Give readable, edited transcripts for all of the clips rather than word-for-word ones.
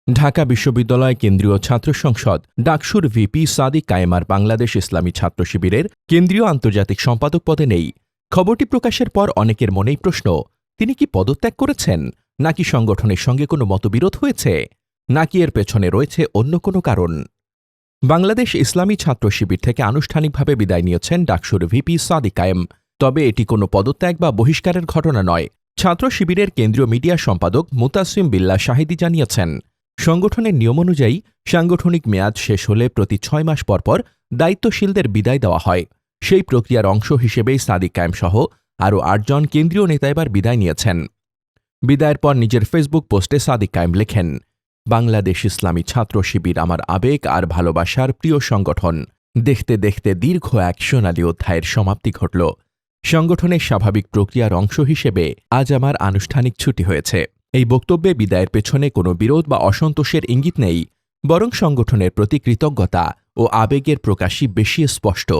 ঢাকা বিশ্ববিদ্যালয় কেন্দ্রীয় ছাত্র সংসদ ডাকসুর ভিপি সাদিক কায়েমার বাংলাদেশ ইসলামী ছাত্র শিবিরের কেন্দ্রীয় আন্তর্জাতিক সম্পাদক পদে নেই। খবরটি প্রকাশের পর অনেকের মনেই প্রশ্ন, তিনি কি পদত্যাগ করেছেন, নাকি সংগঠনের সঙ্গে কোনো মতবিরোধ হয়েছে, নাকি এর পেছনে রয়েছে অন্য কোনো কারণ? বাংলাদেশ ইসলামী ছাত্র শিবির থেকে আনুষ্ঠানিকভাবে বিদায় নিয়েছেন ডাকসুর ভিপি সাদিক কায়েম। তবে এটি কোনো পদত্যাগ বা বহিষ্কারের ঘটনা নয়। ছাত্র শিবিরের কেন্দ্রীয় মিডিয়া সম্পাদক মুতাসিম বিল্লাহ শাহিদি জানিয়েছেন, সংগঠনের নিয়ম অনুযায়ী সাংগঠনিক মেয়াদ শেষ হলে প্রতি ৬ মাস পরপর দায়িত্বশীলদের বিদায় দেওয়া হয়। সেই প্রক্রিয়ার অংশ হিসেবেই সাদিক কায়েম সহ আরও ৮ জন কেন্দ্রীয় নেতা এবার বিদায় নিয়েছেন। বিদায়ের পর নিজের ফেসবুক পোস্টে সাদিক কায়েম লেখেন, বাংলাদেশ ইসলামী ছাত্র শিবির আমার আবেগ আর ভালোবাসার প্রিয় সংগঠন। দেখতে দেখতে দীর্ঘ এক সোনালী অধ্যায়ের সমাপ্তি ঘটল। সংগঠনের স্বাভাবিক প্রক্রিয়ার অংশ হিসেবে আজ আমার আনুষ্ঠানিক ছুটি হয়েছে। এই বক্তব্যে বিদায়ের পেছনে কোনো বিরোধ বা অসন্তোষের ইঙ্গিত নেই, বরং সংগঠনের প্রতি কৃতজ্ঞতা ও আবেগের প্রকাশই বেশি স্পষ্ট।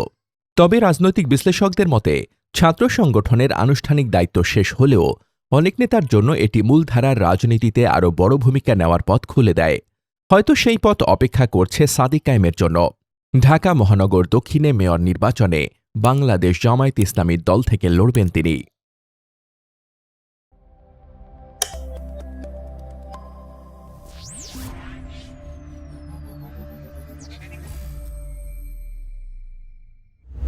তবে রাজনৈতিক বিশ্লেষকদের মতে ছাত্র সংগঠনের আনুষ্ঠানিক দায়িত্ব শেষ হলেও অনেক নেতার জন্য এটি মূলধারার রাজনীতিতে আরও বড় ভূমিকা নেওয়ার পথ খুলে দেয়। হয়তো সেই পথ অপেক্ষা করছে সাদিক কায়েমের জন্য। ঢাকা মহানগর দক্ষিণে মেয়র নির্বাচনে বাংলাদেশ জামায়াতে ইসলামীর দল থেকে লড়বেন তিনি।